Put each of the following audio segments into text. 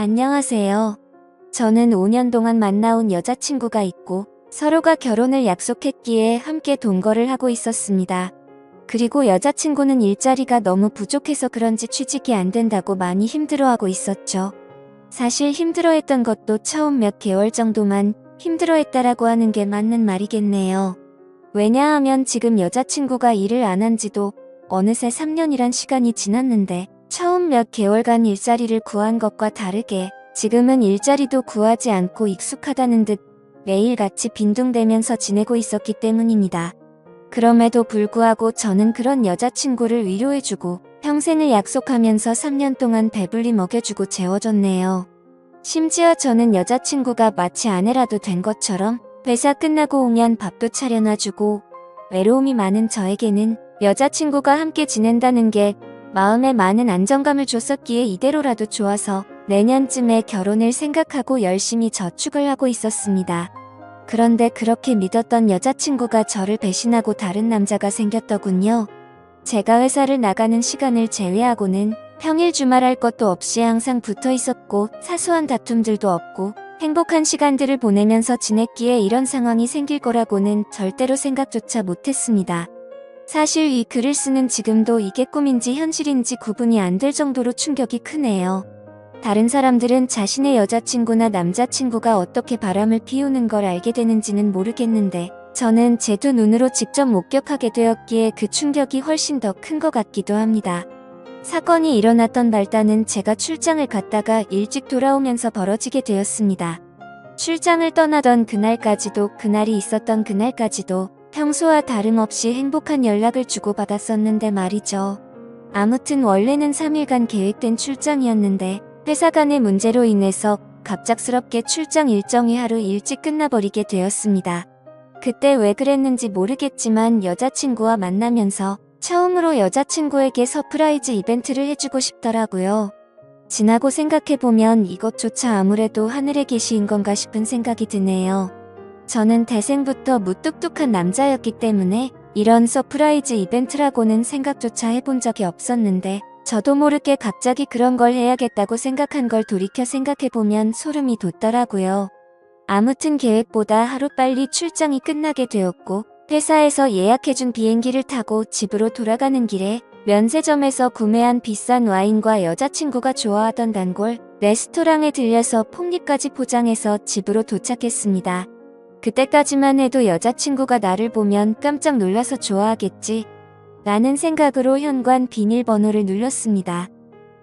안녕하세요. 저는 5년 동안 만나온 여자친구가 있고 서로가 결혼을 약속했기에 함께 동거를 하고 있었습니다. 그리고 여자친구는 일자리가 너무 부족해서 그런지 취직이 안 된다고 많이 힘들어하고 있었죠. 사실 힘들어했던 것도 처음 몇 개월 정도만 힘들어했다라고 하는 게 맞는 말이겠네요. 왜냐하면 지금 여자친구가 일을 안 한 지도 어느새 3년이란 시간이 지났는데 처음 몇 개월간 일자리를 구한 것과 다르게 지금은 일자리도 구하지 않고 익숙하다는 듯 매일같이 빈둥대면서 지내고 있었기 때문입니다. 그럼에도 불구하고 저는 그런 여자친구를 위로해주고 평생을 약속하면서 3년 동안 배불리 먹여주고 재워줬네요. 심지어 저는 여자친구가 마치 아내라도 된 것처럼 회사 끝나고 오면 밥도 차려놔주고 외로움이 많은 저에게는 여자친구가 함께 지낸다는 게 마음에 많은 안정감을 줬었기에 이대로라도 좋아서 내년쯤에 결혼을 생각하고 열심히 저축을 하고 있었습니다. 그런데 그렇게 믿었던 여자친구가 저를 배신하고 다른 남자가 생겼더군요. 제가 회사를 나가는 시간을 제외하고는 평일 주말할 것도 없이 항상 붙어 있었고 사소한 다툼들도 없고 행복한 시간들을 보내면서 지냈기에 이런 상황이 생길 거라고는 절대로 생각조차 못했습니다. 사실 이 글을 쓰는 지금도 이게 꿈인지 현실인지 구분이 안 될 정도로 충격이 크네요. 다른 사람들은 자신의 여자친구나 남자친구가 어떻게 바람을 피우는 걸 알게 되는지는 모르겠는데 저는 제 두 눈으로 직접 목격하게 되었기에 그 충격이 훨씬 더 큰 것 같기도 합니다. 사건이 일어났던 발단은 제가 출장을 갔다가 일찍 돌아오면서 벌어지게 되었습니다. 출장을 떠나던 그날까지도 그날이 있었던 그날까지도 평소와 다름없이 행복한 연락을 주고받았었는데 말이죠. 아무튼 원래는 3일간 계획된 출장이었는데 회사 간의 문제로 인해서 갑작스럽게 출장 일정이 하루 일찍 끝나버리게 되었습니다. 그때 왜 그랬는지 모르겠지만 여자친구와 만나면서 처음으로 여자친구에게 서프라이즈 이벤트를 해주고 싶더라고요. 지나고 생각해보면 이것조차 아무래도 하늘의 계시인 건가 싶은 생각이 드네요. 저는 태생부터 무뚝뚝한 남자였기 때문에 이런 서프라이즈 이벤트라고는 생각조차 해본 적이 없었는데 저도 모르게 갑자기 그런 걸 해야겠다고 생각한 걸 돌이켜 생각해보면 소름이 돋더라고요. 아무튼 계획보다 하루빨리 출장이 끝나게 되었고 회사에서 예약해준 비행기를 타고 집으로 돌아가는 길에 면세점에서 구매한 비싼 와인과 여자친구가 좋아하던 단골 레스토랑에 들려서 폭립까지 포장해서 집으로 도착했습니다. 그때까지만 해도 여자친구가 나를 보면 깜짝 놀라서 좋아하겠지 라는 생각으로 현관 비밀번호를 눌렀습니다.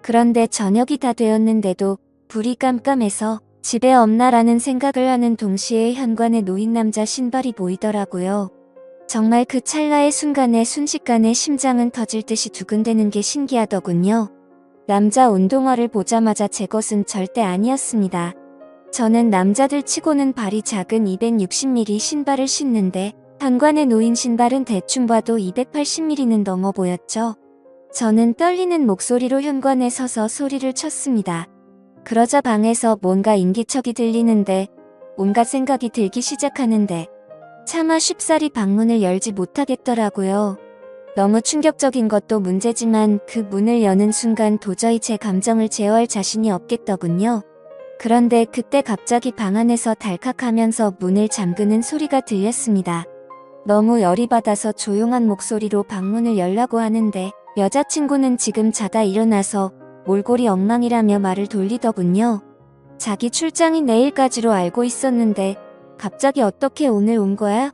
그런데 저녁이 다 되었는데도 불이 깜깜해서 집에 없나라는 생각을 하는 동시에 현관에 놓인 남자 신발이 보이더라고요. 정말 그 찰나의 순간에 순식간에 심장은 터질 듯이 두근대는 게 신기하더군요. 남자 운동화를 보자마자 제 것은 절대 아니었습니다. 저는 남자들 치고는 발이 작은 260mm 신발을 신는데 현관에 놓인 신발은 대충 봐도 280mm는 넘어 보였죠. 저는 떨리는 목소리로 현관에 서서 소리를 쳤습니다. 그러자 방에서 뭔가 인기척이 들리는데 온갖 생각이 들기 시작하는데 차마 쉽사리 방문을 열지 못하겠더라고요. 너무 충격적인 것도 문제지만 그 문을 여는 순간 도저히 제 감정을 제어할 자신이 없겠더군요. 그런데 그때 갑자기 방 안에서 달칵하면서 문을 잠그는 소리가 들렸습니다. 너무 열이 받아서 조용한 목소리로 방문을 열라고 하는데 여자친구는 지금 자다 일어나서 몰골이 엉망이라며 말을 돌리더군요. 자기 출장이 내일까지로 알고 있었는데 갑자기 어떻게 오늘 온 거야?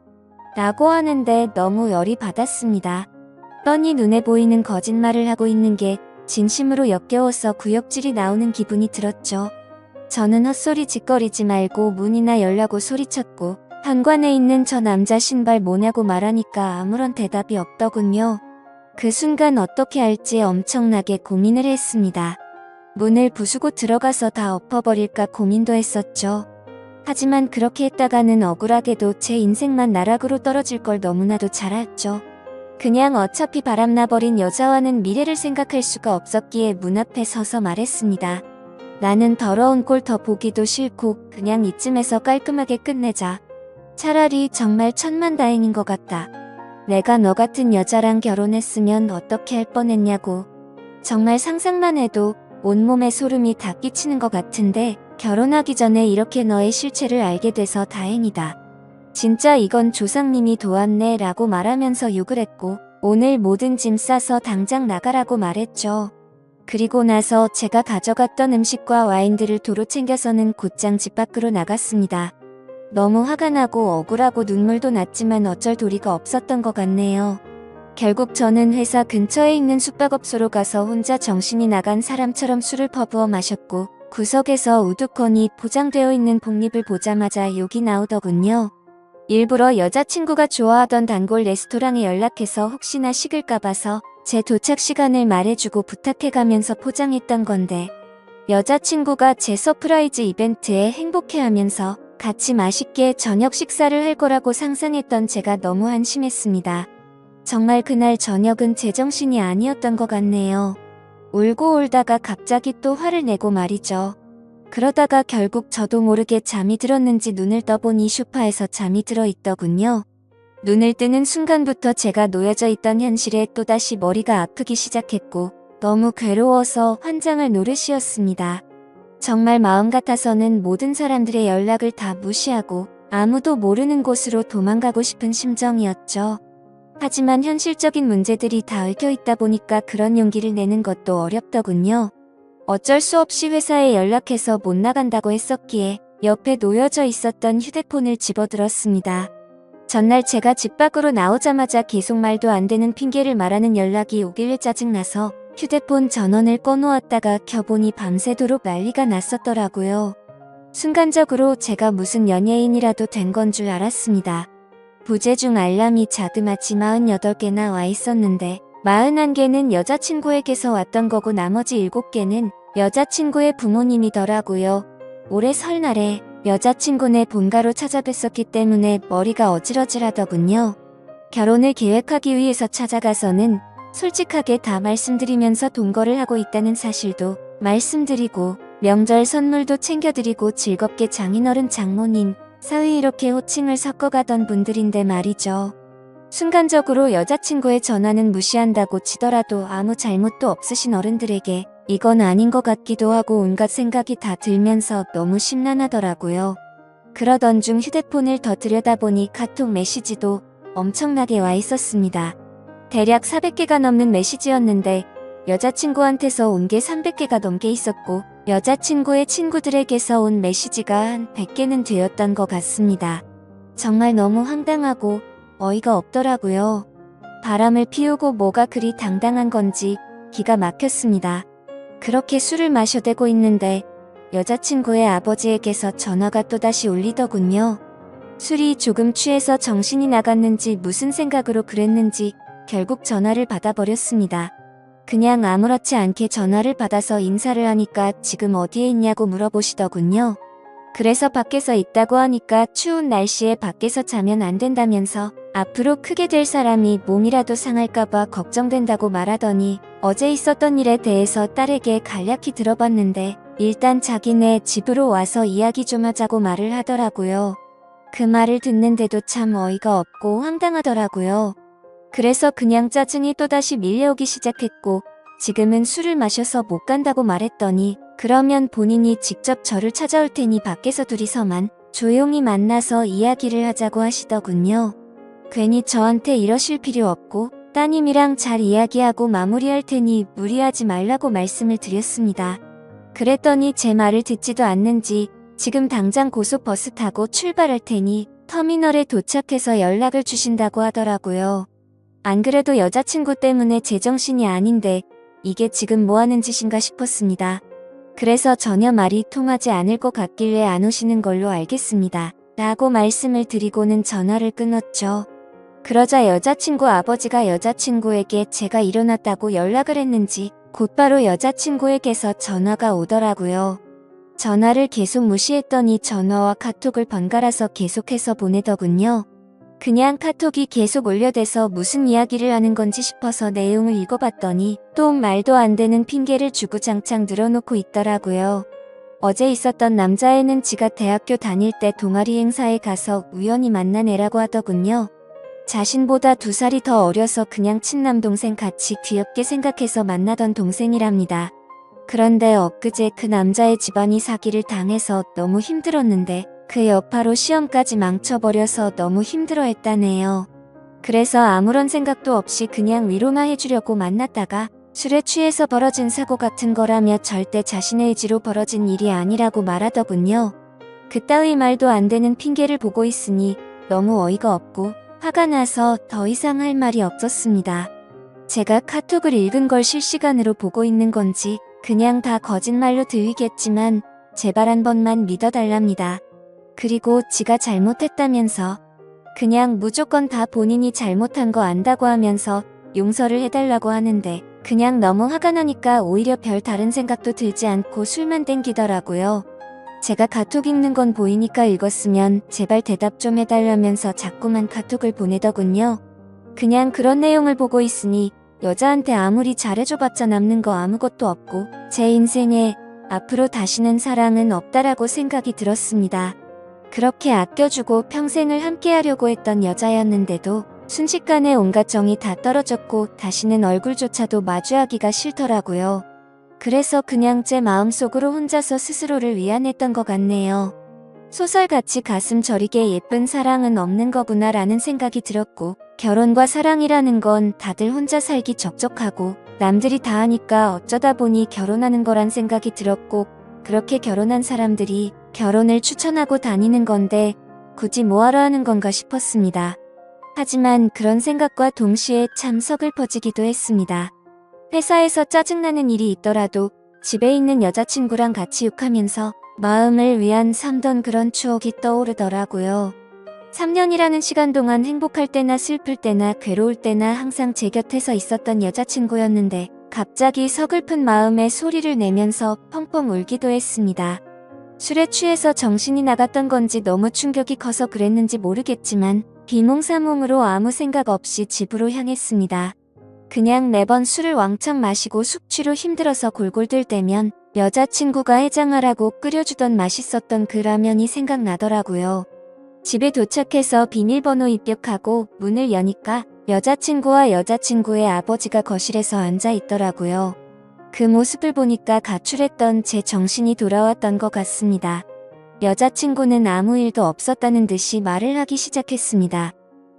라고 하는데 너무 열이 받았습니다. 뻔히 눈에 보이는 거짓말을 하고 있는 게 진심으로 역겨워서 구역질이 나오는 기분이 들었죠. 저는 헛소리 짓거리지 말고 문이나 열라고 소리쳤고 현관에 있는 저 남자 신발 뭐냐고 말하니까 아무런 대답이 없더군요. 그 순간 어떻게 할지 엄청나게 고민을 했습니다. 문을 부수고 들어가서 다 엎어버릴까 고민도 했었죠. 하지만 그렇게 했다가는 억울하게도 제 인생만 나락으로 떨어질 걸 너무나도 잘 알죠. 그냥 어차피 바람나버린 여자와는 미래를 생각할 수가 없었기에 문 앞에 서서 말했습니다. 나는 더러운 꼴 더 보기도 싫고 그냥 이쯤에서 깔끔하게 끝내자. 차라리 정말 천만다행인 것 같다. 내가 너 같은 여자랑 결혼했으면 어떻게 할 뻔했냐고. 정말 상상만 해도 온몸에 소름이 다 끼치는 것 같은데 결혼하기 전에 이렇게 너의 실체를 알게 돼서 다행이다. 진짜 이건 조상님이 도왔네 라고 말하면서 욕을 했고 오늘 모든 짐 싸서 당장 나가라고 말했죠. 그리고 나서 제가 가져갔던 음식과 와인들을 도로 챙겨서는 곧장 집 밖으로 나갔습니다. 너무 화가 나고 억울하고 눈물도 났지만 어쩔 도리가 없었던 것 같네요. 결국 저는 회사 근처에 있는 숙박업소로 가서 혼자 정신이 나간 사람처럼 술을 퍼부어 마셨고 구석에서 우두커니 포장되어 있는 폭립을 보자마자 욕이 나오더군요. 일부러 여자친구가 좋아하던 단골 레스토랑에 연락해서 혹시나 식을까 봐서 제 도착 시간을 말해주고 부탁해가면서 포장했던 건데 여자친구가 제 서프라이즈 이벤트에 행복해하면서 같이 맛있게 저녁 식사를 할 거라고 상상했던 제가 너무 한심했습니다. 정말 그날 저녁은 제정신이 아니었던 것 같네요. 울고 울다가 갑자기 또 화를 내고 말이죠. 그러다가 결국 저도 모르게 잠이 들었는지 눈을 떠보니 소파에서 잠이 들어 있더군요. 눈을 뜨는 순간부터 제가 놓여져 있던 현실에 또다시 머리가 아프기 시작했고 너무 괴로워서 환장할 노릇이었습니다. 정말 마음 같아서는 모든 사람들의 연락을 다 무시하고 아무도 모르는 곳으로 도망가고 싶은 심정이었죠. 하지만 현실적인 문제들이 다 얽혀 있다 보니까 그런 용기를 내는 것도 어렵더군요. 어쩔 수 없이 회사에 연락해서 못 나간다고 했었기에 옆에 놓여져 있었던 휴대폰을 집어들었습니다. 전날 제가 집 밖으로 나오자마자 계속 말도 안 되는 핑계를 말하는 연락이 오길래 짜증나서 휴대폰 전원을 꺼놓았다가 켜보니 밤새도록 난리가 났었더라고요. 순간적으로 제가 무슨 연예인이라도 된 건 줄 알았습니다. 부재중 알람이 자그마치 48개나 와 있었는데 41개는 여자친구에게서 왔던 거고 나머지 7개는 여자친구의 부모님이더라고요. 올해 설날에 여자친구네 본가로 찾아뵀었기 때문에 머리가 어질어질하더군요. 결혼을 계획하기 위해서 찾아가서는 솔직하게 다 말씀드리면서 동거를 하고 있다는 사실도 말씀드리고 명절 선물도 챙겨드리고 즐겁게 장인어른 장모님 사위 이렇게 호칭을 섞어가던 분들인데 말이죠. 순간적으로 여자친구의 전화는 무시한다고 치더라도 아무 잘못도 없으신 어른들에게 이건 아닌 것 같기도 하고 온갖 생각이 다 들면서 너무 심란하더라고요. 그러던 중 휴대폰을 더 들여다보니 카톡 메시지도 엄청나게 와 있었습니다. 대략 400개가 넘는 메시지였는데 여자친구한테서 온 게 300개가 넘게 있었고 여자친구의 친구들에게서 온 메시지가 한 100개는 되었던 것 같습니다. 정말 너무 황당하고 어이가 없더라고요. 바람을 피우고 뭐가 그리 당당한 건지 기가 막혔습니다. 그렇게 술을 마셔대고 있는데 여자친구의 아버지에게서 전화가 또다시 울리더군요. 술이 조금 취해서 정신이 나갔는지 무슨 생각으로 그랬는지 결국 전화를 받아버렸습니다. 그냥 아무렇지 않게 전화를 받아서 인사를 하니까 지금 어디에 있냐고 물어보시더군요. 그래서 밖에서 있다고 하니까 추운 날씨에 밖에서 자면 안 된다면서 앞으로 크게 될 사람이 몸이라도 상할까봐 걱정된다고 말하더니 어제 있었던 일에 대해서 딸에게 간략히 들어봤는데 일단 자기네 집으로 와서 이야기 좀 하자고 말을 하더라고요. 그 말을 듣는데도 참 어이가 없고 황당하더라고요. 그래서 그냥 짜증이 또다시 밀려오기 시작했고 지금은 술을 마셔서 못 간다고 말했더니 그러면 본인이 직접 저를 찾아올 테니 밖에서 둘이서만 조용히 만나서 이야기를 하자고 하시더군요. 괜히 저한테 이러실 필요 없고 따님이랑 잘 이야기하고 마무리할 테니 무리하지 말라고 말씀을 드렸습니다. 그랬더니 제 말을 듣지도 않는지 지금 당장 고속버스 타고 출발할 테니 터미널에 도착해서 연락을 주신다고 하더라고요. 안 그래도 여자친구 때문에 제정신이 아닌데 이게 지금 뭐하는 짓인가 싶었습니다. 그래서 전혀 말이 통하지 않을 것 같길래 안 오시는 걸로 알겠습니다. 라고 말씀을 드리고는 전화를 끊었죠. 그러자 여자친구 아버지가 여자친구에게 제가 일어났다고 연락을 했는지 곧바로 여자친구에게서 전화가 오더라고요. 전화를 계속 무시했더니 전화와 카톡을 번갈아서 계속해서 보내더군요. 그냥 카톡이 계속 올려대서 무슨 이야기를 하는 건지 싶어서 내용을 읽어봤더니 또 말도 안 되는 핑계를 주구장창 늘어놓고 있더라고요. 어제 있었던 남자애는 지가 대학교 다닐 때 동아리 행사에 가서 우연히 만난 애라고 하더군요. 자신보다 2살이 더 어려서 그냥 친남동생 같이 귀엽게 생각해서 만나던 동생이랍니다. 그런데 엊그제 그 남자의 집안이 사기를 당해서 너무 힘들었는데 그 여파로 시험까지 망쳐버려서 너무 힘들어했다네요. 그래서 아무런 생각도 없이 그냥 위로만 해주려고 만났다가 술에 취해서 벌어진 사고 같은 거라며 절대 자신의 의지로 벌어진 일이 아니라고 말하더군요. 그따위 말도 안 되는 핑계를 보고 있으니 너무 어이가 없고 화가 나서 더 이상 할 말이 없었습니다. 제가 카톡을 읽은 걸 실시간으로 보고 있는 건지 그냥 다 거짓말로 들리겠지만 제발 한 번만 믿어달랍니다. 그리고 지가 잘못했다면서 그냥 무조건 다 본인이 잘못한 거 안다고 하면서 용서를 해달라고 하는데 그냥 너무 화가 나니까 오히려 별 다른 생각도 들지 않고 술만 땡기더라고요. 제가 카톡 읽는 건 보이니까 읽었으면 제발 대답 좀 해달라면서 자꾸만 카톡을 보내더군요. 그냥 그런 내용을 보고 있으니 여자한테 아무리 잘해줘봤자 남는 거 아무것도 없고 제 인생에 앞으로 다시는 사랑은 없다라고 생각이 들었습니다. 그렇게 아껴주고 평생을 함께하려고 했던 여자였는데도 순식간에 온갖 정이 다 떨어졌고 다시는 얼굴조차도 마주하기가 싫더라고요. 그래서 그냥 제 마음속으로 혼자서 스스로를 위안했던 것 같네요. 소설같이 가슴 저리게 예쁜 사랑은 없는 거구나 라는 생각이 들었고 결혼과 사랑이라는 건 다들 혼자 살기 적적하고 남들이 다 하니까 어쩌다 보니 결혼하는 거란 생각이 들었고 그렇게 결혼한 사람들이 결혼을 추천하고 다니는 건데 굳이 뭐하러 하는 건가 싶었습니다. 하지만 그런 생각과 동시에 참 서글퍼지기도 했습니다. 회사에서 짜증나는 일이 있더라도 집에 있는 여자친구랑 같이 욕하면서 마음을 위안 삼던 그런 추억이 떠오르더라고요. 3년이라는 시간 동안 행복할 때나 슬플 때나 괴로울 때나 항상 제 곁에서 있었던 여자친구였는데 갑자기 서글픈 마음에 소리를 내면서 펑펑 울기도 했습니다. 술에 취해서 정신이 나갔던 건지 너무 충격이 커서 그랬는지 모르겠지만 비몽사몽으로 아무 생각 없이 집으로 향했습니다. 그냥 매번 술을 왕창 마시고 숙취로 힘들어서 골골 들 때면 여자친구가 해장하라고 끓여주던 맛있었던 그 라면이 생각나더라고요. 집에 도착해서 비밀번호 입력하고 문을 여니까 여자친구와 여자친구의 아버지가 거실에서 앉아 있더라고요. 그 모습을 보니까 가출했던 제 정신이 돌아왔던 것 같습니다. 여자친구는 아무 일도 없었다는 듯이 말을 하기 시작했습니다.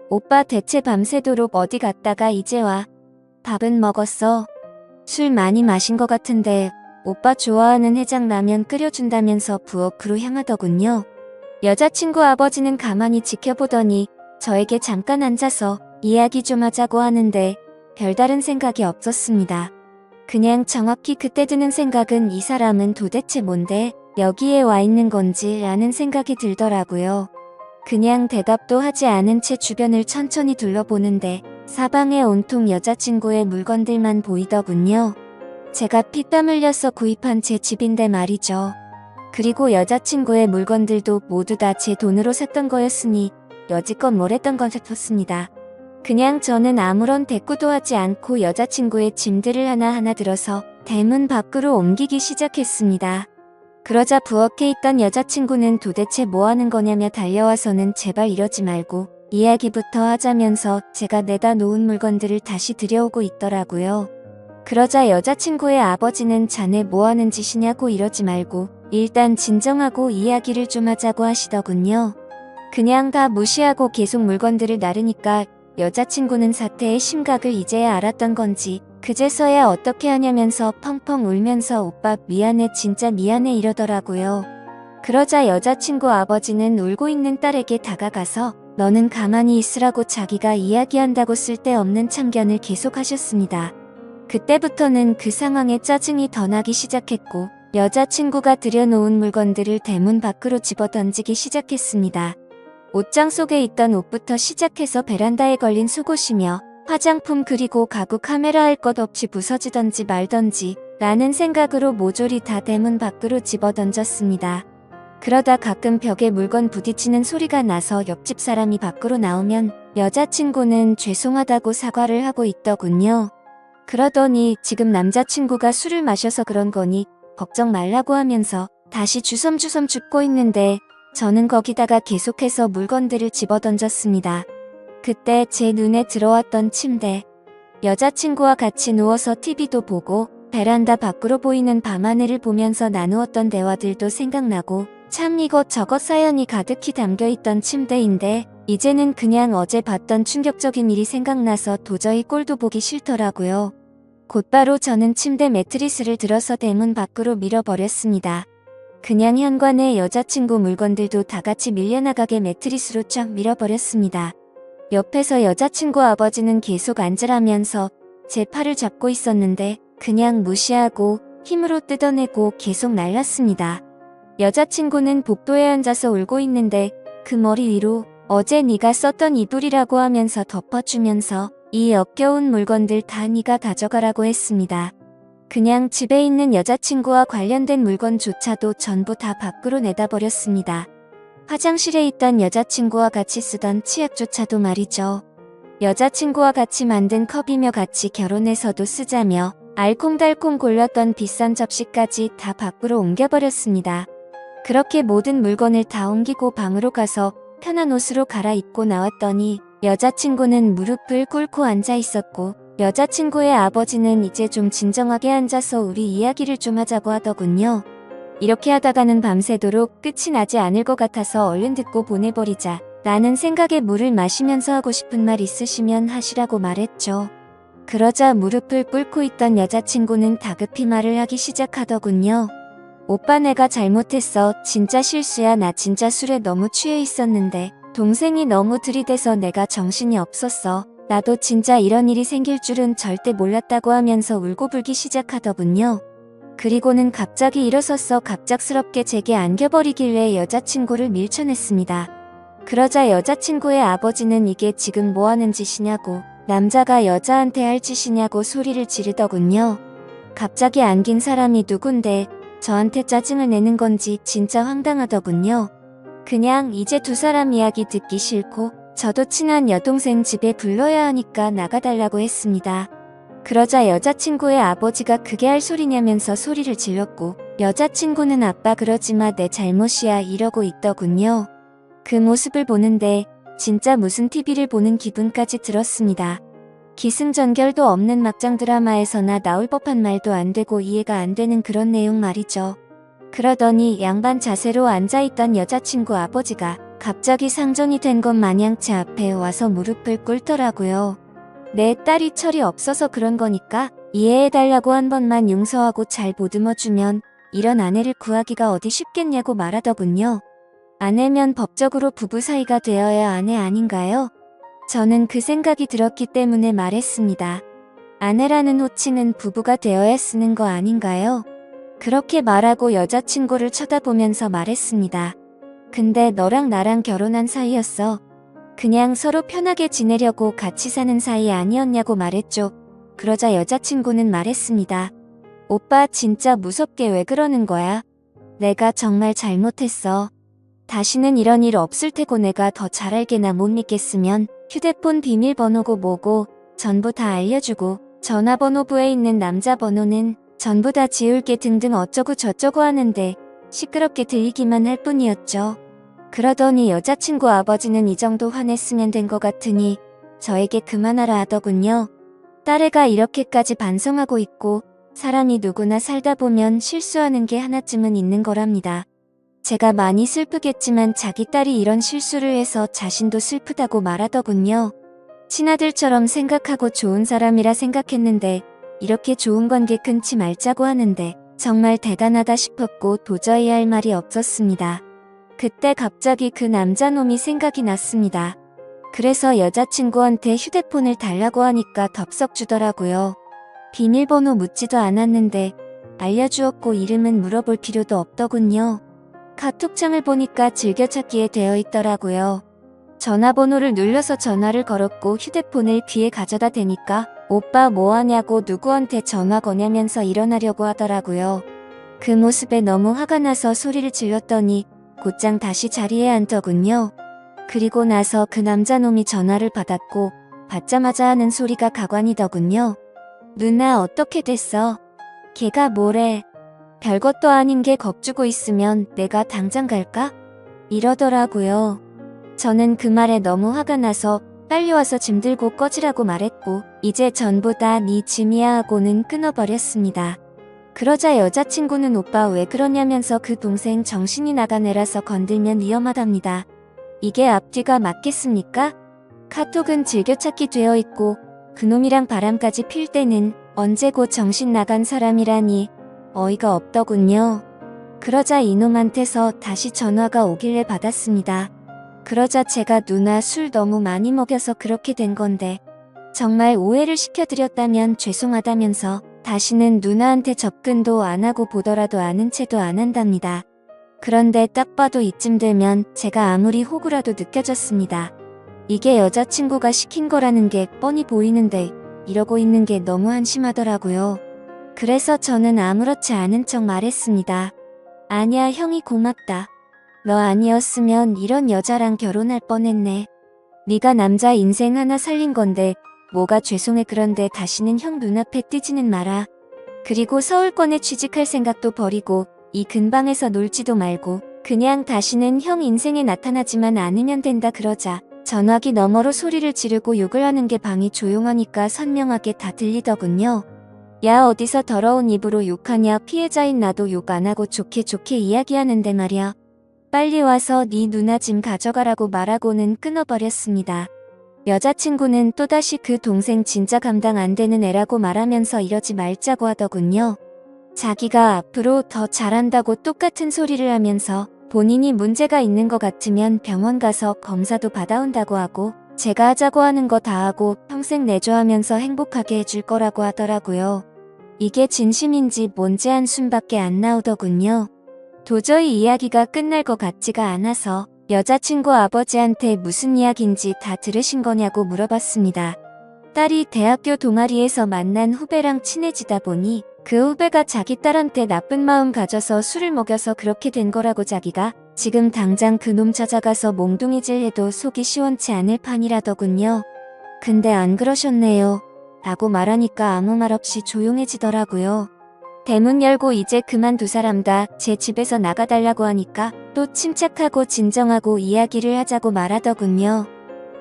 오빠 대체 밤새도록 어디 갔다가 이제 와? 밥은 먹었어? 술 많이 마신 것 같은데 오빠 좋아하는 해장라면 끓여준다면서 부엌으로 향하더군요. 여자친구 아버지는 가만히 지켜보더니 저에게 잠깐 앉아서 이야기 좀 하자고 하는데 별다른 생각이 없었습니다. 그냥 정확히 그때 드는 생각은 이 사람은 도대체 뭔데 여기에 와 있는 건지 라는 생각이 들더라고요. 그냥 대답도 하지 않은 채 주변을 천천히 둘러보는데 사방에 온통 여자친구의 물건들만 보이더군요. 제가 피땀 흘려서 구입한 제 집인데 말이죠. 그리고 여자친구의 물건들도 모두 다 제 돈으로 샀던 거였으니 여지껏 뭘 했던 건 싶었습니다. 그냥 저는 아무런 대꾸도 하지 않고 여자친구의 짐들을 하나하나 들어서 대문 밖으로 옮기기 시작했습니다. 그러자 부엌에 있던 여자친구는 도대체 뭐 하는 거냐며 달려와서는 제발 이러지 말고 이야기부터 하자면서 제가 내다 놓은 물건들을 다시 들여오고 있더라고요. 그러자 여자친구의 아버지는 자네 뭐 하는 짓이냐고 이러지 말고 일단 진정하고 이야기를 좀 하자고 하시더군요. 그냥 다 무시하고 계속 물건들을 나르니까 여자친구는 사태의 심각을 이제야 알았던 건지 그제서야 어떻게 하냐면서 펑펑 울면서 오빠 미안해 진짜 미안해 이러더라고요. 그러자 여자친구 아버지는 울고 있는 딸에게 다가가서 너는 가만히 있으라고 자기가 이야기한다고 쓸데없는 참견을 계속하셨습니다. 그때부터는 그 상황에 짜증이 더 나기 시작했고 여자친구가 들여놓은 물건들을 대문 밖으로 집어던지기 시작했습니다. 옷장 속에 있던 옷부터 시작해서 베란다에 걸린 속옷이며 화장품 그리고 가구 카메라 할 것 없이 부서지던지 말던지 라는 생각으로 모조리 다 대문 밖으로 집어던졌습니다. 그러다 가끔 벽에 물건 부딪히는 소리가 나서 옆집 사람이 밖으로 나오면 여자친구는 죄송하다고 사과를 하고 있더군요. 그러더니 지금 남자친구가 술을 마셔서 그런 거니 걱정 말라고 하면서 다시 주섬주섬 죽고 있는데 저는 거기다가 계속해서 물건들을 집어던졌습니다. 그때 제 눈에 들어왔던 침대. 여자친구와 같이 누워서 TV도 보고 베란다 밖으로 보이는 밤하늘을 보면서 나누었던 대화들도 생각나고 참 이것저것 사연이 가득히 담겨있던 침대인데 이제는 그냥 어제 봤던 충격적인 일이 생각나서 도저히 꼴도 보기 싫더라고요. 곧바로 저는 침대 매트리스를 들어서 대문 밖으로 밀어버렸습니다. 그냥 현관에 여자친구 물건들도 다같이 밀려나가게 매트리스로 쫙 밀어버렸습니다. 옆에서 여자친구 아버지는 계속 앉으라면서 제 팔을 잡고 있었는데 그냥 무시하고 힘으로 뜯어내고 계속 날랐습니다. 여자친구는 복도에 앉아서 울고 있는데 그 머리 위로 어제 네가 썼던 이불이라고 하면서 덮어주면서 이 역겨운 물건들 다 네가 가져가라고 했습니다. 그냥 집에 있는 여자친구와 관련된 물건조차도 전부 다 밖으로 내다버렸습니다. 화장실에 있던 여자친구와 같이 쓰던 치약조차도 말이죠. 여자친구와 같이 만든 컵이며 같이 결혼해서도 쓰자며 알콩달콩 골랐던 비싼 접시까지 다 밖으로 옮겨버렸습니다. 그렇게 모든 물건을 다 옮기고 방으로 가서 편한 옷으로 갈아입고 나왔더니 여자친구는 무릎을 꿇고 앉아 있었고 여자친구의 아버지는 이제 좀 진정하게 앉아서 우리 이야기를 좀 하자고 하더군요. 이렇게 하다가는 밤새도록 끝이 나지 않을 것 같아서 얼른 듣고 보내버리자 라는 생각에 물을 마시면서 하고 싶은 말 있으시면 하시라고 말했죠. 그러자 무릎을 꿇고 있던 여자친구는 다급히 말을 하기 시작하더군요. 오빠 내가 잘못했어. 진짜 실수야. 나 진짜 술에 너무 취해 있었는데 동생이 너무 들이대서 내가 정신이 없었어. 나도 진짜 이런 일이 생길 줄은 절대 몰랐다고 하면서 울고불기 시작하더군요. 그리고는 갑자기 일어서서 갑작스럽게 제게 안겨버리길래 여자친구를 밀쳐냈습니다. 그러자 여자친구의 아버지는 이게 지금 뭐하는 짓이냐고 남자가 여자한테 할 짓이냐고 소리를 지르더군요. 갑자기 안긴 사람이 누군데 저한테 짜증을 내는 건지 진짜 황당하더군요. 그냥 이제 두 사람 이야기 듣기 싫고 저도 친한 여동생 집에 불러야 하니까 나가달라고 했습니다. 그러자 여자친구의 아버지가 그게 할 소리냐면서 소리를 질렀고 여자친구는 아빠 그러지마 내 잘못이야 이러고 있더군요. 그 모습을 보는데 진짜 무슨 TV를 보는 기분까지 들었습니다. 기승전결도 없는 막장 드라마에서나 나올 법한 말도 안 되고 이해가 안 되는 그런 내용 말이죠. 그러더니 양반 자세로 앉아있던 여자친구 아버지가 갑자기 상전이 된 것 마냥 제 앞에 와서 무릎을 꿇더라고요. 내 딸이 철이 없어서 그런 거니까 이해해달라고 한 번만 용서하고 잘 보듬어주면 이런 아내를 구하기가 어디 쉽겠냐고 말하더군요. 아내면 법적으로 부부 사이가 되어야 아내 아닌가요? 저는 그 생각이 들었기 때문에 말했습니다. 아내라는 호칭은 부부가 되어야 쓰는 거 아닌가요? 그렇게 말하고 여자친구를 쳐다보면서 말했습니다. 근데 너랑 나랑 결혼한 사이였어. 그냥 서로 편하게 지내려고 같이 사는 사이 아니었냐고 말했죠. 그러자 여자친구는 말했습니다. 오빠 진짜 무섭게 왜 그러는 거야? 내가 정말 잘못했어. 다시는 이런 일 없을 테고 내가 더 잘 알게나 못 믿겠으면 휴대폰 비밀번호고 뭐고 전부 다 알려주고 전화번호부에 있는 남자 번호는 전부 다 지울게 등등 어쩌고 저쩌고 하는데 시끄럽게 들리기만 할 뿐이었죠. 그러더니 여자친구 아버지는 이 정도 화냈으면 된 것 같으니 저에게 그만하라 하더군요. 딸애가 이렇게까지 반성하고 있고 사람이 누구나 살다 보면 실수하는 게 하나쯤은 있는 거랍니다. 제가 많이 슬프겠지만 자기 딸이 이런 실수를 해서 자신도 슬프다고 말하더군요. 친아들처럼 생각하고 좋은 사람이라 생각했는데 이렇게 좋은 관계 끊지 말자고 하는데 정말 대단하다 싶었고 도저히 할 말이 없었습니다. 그때 갑자기 그 남자놈이 생각이 났습니다. 그래서 여자친구한테 휴대폰을 달라고 하니까 덥석 주더라고요. 비밀번호 묻지도 않았는데 알려주었고 이름은 물어볼 필요도 없더군요. 카톡창을 보니까 즐겨찾기에 되어 있더라고요. 전화번호를 눌러서 전화를 걸었고 휴대폰을 귀에 가져다 대니까 오빠 뭐하냐고 누구한테 전화 거냐면서 일어나려고 하더라고요. 그 모습에 너무 화가 나서 소리를 질렀더니 곧장 다시 자리에 앉더군요. 그리고 나서 그 남자놈이 전화를 받았고 받자마자 하는 소리가 가관이더군요. 누나 어떻게 됐어? 걔가 뭐래? 별것도 아닌 게 겁주고 있으면 내가 당장 갈까? 이러더라고요. 저는 그 말에 너무 화가 나서 빨리 와서 짐 들고 꺼지라고 말했고 이제 전부 다 네 짐이야 하고는 끊어버렸습니다. 그러자 여자친구는 오빠 왜 그러냐면서 그 동생 정신이 나간 애라서 건들면 위험하답니다. 이게 앞뒤가 맞겠습니까? 카톡은 즐겨찾기 되어 있고 그놈이랑 바람까지 필 때는 언제고 정신 나간 사람이라니 어이가 없더군요. 그러자 이놈한테서 다시 전화가 오길래 받았습니다. 그러자 제가 누나 술 너무 많이 먹여서 그렇게 된 건데 정말 오해를 시켜드렸다면 죄송하다면서 다시는 누나한테 접근도 안 하고 보더라도 아는 체도 안 한답니다. 그런데 딱 봐도 이쯤 되면 제가 아무리 호구라도 느껴졌습니다. 이게 여자친구가 시킨 거라는 게 뻔히 보이는데 이러고 있는 게 너무 한심하더라고요. 그래서 저는 아무렇지 않은 척 말했습니다. 아니야, 형이 고맙다. 너 아니었으면 이런 여자랑 결혼할 뻔했네. 네가 남자 인생 하나 살린 건데 뭐가 죄송해. 그런데 다시는 형 눈앞에 뜨지는 마라. 그리고 서울권에 취직할 생각도 버리고 이 근방에서 놀지도 말고 그냥 다시는 형 인생에 나타나지만 않으면 된다. 그러자 전화기 너머로 소리를 지르고 욕을 하는 게 방이 조용하니까 선명하게 다 들리더군요. 야, 어디서 더러운 입으로 욕하냐. 피해자인 나도 욕 안 하고 좋게 좋게 이야기하는데 말이야. 빨리 와서 네 누나 짐 가져가라고 말하고는 끊어버렸습니다. 여자친구는 또다시 그 동생 진짜 감당 안 되는 애라고 말하면서 이러지 말자고 하더군요. 자기가 앞으로 더 잘한다고 똑같은 소리를 하면서 본인이 문제가 있는 것 같으면 병원 가서 검사도 받아온다고 하고 제가 하자고 하는 거 다 하고 평생 내조하면서 행복하게 해줄 거라고 하더라고요. 이게 진심인지 뭔지 한숨밖에 안 나오더군요. 도저히 이야기가 끝날 것 같지가 않아서 여자친구 아버지한테 무슨 이야기인지 다 들으신 거냐고 물어봤습니다. 딸이 대학교 동아리에서 만난 후배랑 친해지다 보니 그 후배가 자기 딸한테 나쁜 마음 가져서 술을 먹여서 그렇게 된 거라고. 자기가 지금 당장 그놈 찾아가서 몽둥이질 해도 속이 시원치 않을 판이라더군요. 근데 안 그러셨네요. 라고 말하니까 아무 말 없이 조용해지더라고요. 대문 열고 이제 그만 두 사람 다 제 집에서 나가달라고 하니까 또 침착하고 진정하고 이야기를 하자고 말하더군요.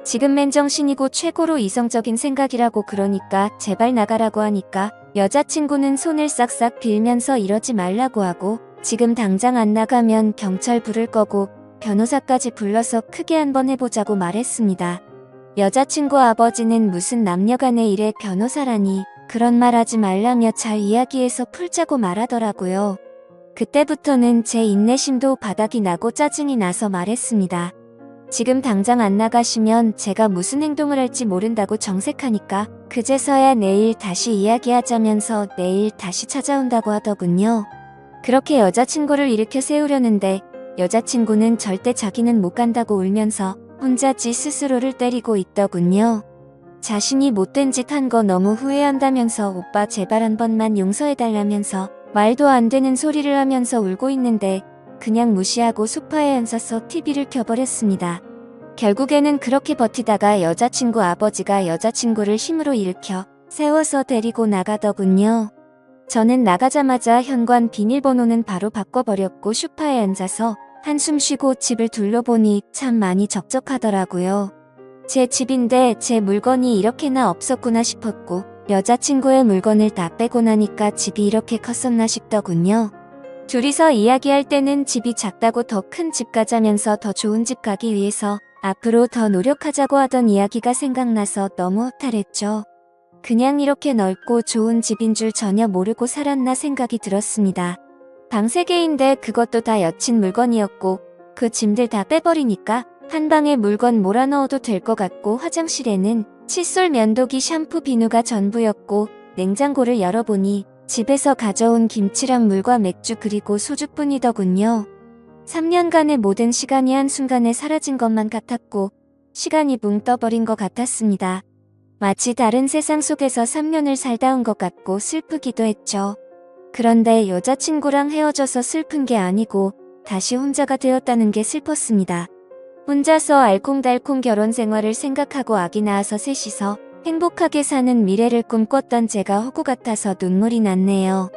지금 맨정신이고 최고로 이성적인 생각이라고. 그러니까 제발 나가라고 하니까 여자친구는 손을 싹싹 빌면서 이러지 말라고 하고 지금 당장 안 나가면 경찰 부를 거고 변호사까지 불러서 크게 한번 해보자고 말했습니다. 여자친구 아버지는 무슨 남녀간의 일에 변호사라니 그런 말 하지 말라며 잘 이야기해서 풀자고 말하더라고요. 그때부터는 제 인내심도 바닥이 나고 짜증이 나서 말했습니다. 지금 당장 안 나가시면 제가 무슨 행동을 할지 모른다고 정색하니까 그제서야 내일 다시 이야기하자면서 내일 다시 찾아온다고 하더군요. 그렇게 여자친구를 일으켜 세우려는데 여자친구는 절대 자기는 못 간다고 울면서 혼자 지 스스로를 때리고 있더군요. 자신이 못된 짓 한 거 너무 후회한다면서 오빠 제발 한 번만 용서해달라면서 말도 안 되는 소리를 하면서 울고 있는데 그냥 무시하고 소파에 앉아서 TV를 켜버렸습니다. 결국에는 그렇게 버티다가 여자친구 아버지가 여자친구를 힘으로 일으켜 세워서 데리고 나가더군요. 저는 나가자마자 현관 비밀번호는 바로 바꿔버렸고 소파에 앉아서 한숨 쉬고 집을 둘러보니 참 많이 적적하더라고요. 제 집인데 제 물건이 이렇게나 없었구나 싶었고 여자친구의 물건을 다 빼고 나니까 집이 이렇게 컸었나 싶더군요. 둘이서 이야기할 때는 집이 작다고 더 큰 집 가자면서 더 좋은 집 가기 위해서 앞으로 더 노력하자고 하던 이야기가 생각나서 너무 허탈했죠. 그냥 이렇게 넓고 좋은 집인 줄 전혀 모르고 살았나 생각이 들었습니다. 방 3개인데 그것도 다 여친 물건이었고 그 짐들 다 빼버리니까 한 방에 물건 몰아넣어도 될 것 같고 화장실에는 칫솔, 면도기, 샴푸, 비누가 전부였고 냉장고를 열어보니 집에서 가져온 김치랑 물과 맥주 그리고 소주뿐이더군요. 3년간의 모든 시간이 한순간에 사라진 것만 같았고 시간이 붕 떠버린 것 같았습니다. 마치 다른 세상 속에서 3년을 살다 온 것 같고 슬프기도 했죠. 그런데 여자친구랑 헤어져서 슬픈 게 아니고 다시 혼자가 되었다는 게 슬펐습니다. 혼자서 알콩달콩 결혼 생활을 생각하고 아기 낳아서 셋이서 행복하게 사는 미래를 꿈꿨던 제가 허구 같아서 눈물이 났네요.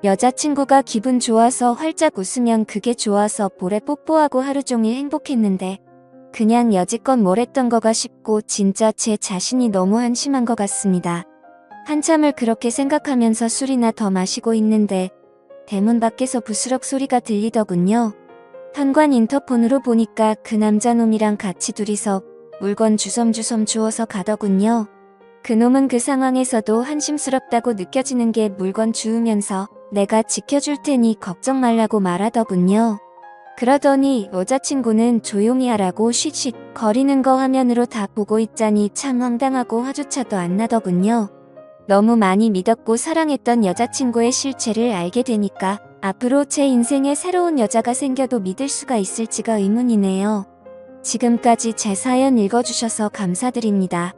여자친구가 기분 좋아서 활짝 웃으면 그게 좋아서 볼에 뽀뽀하고 하루 종일 행복했는데 그냥 여지껏 뭘 했던 거가 싶고 진짜 제 자신이 너무 한심한 것 같습니다. 한참을 그렇게 생각하면서 술이나 더 마시고 있는데 대문 밖에서 부스럭 소리가 들리더군요. 현관 인터폰으로 보니까 그 남자놈이랑 같이 둘이서 물건 주섬주섬 주워서 가더군요. 그놈은 그 상황에서도 한심스럽다고 느껴지는 게 물건 주우면서 내가 지켜줄 테니 걱정 말라고 말하더군요. 그러더니 여자친구는 조용히 하라고 쉿쉿 거리는 거 화면으로 다 보고 있자니 참 황당하고 화조차도 안 나더군요. 너무 많이 믿었고 사랑했던 여자친구의 실체를 알게 되니까 앞으로 제 인생에 새로운 여자가 생겨도 믿을 수가 있을지가 의문이네요. 지금까지 제 사연 읽어주셔서 감사드립니다.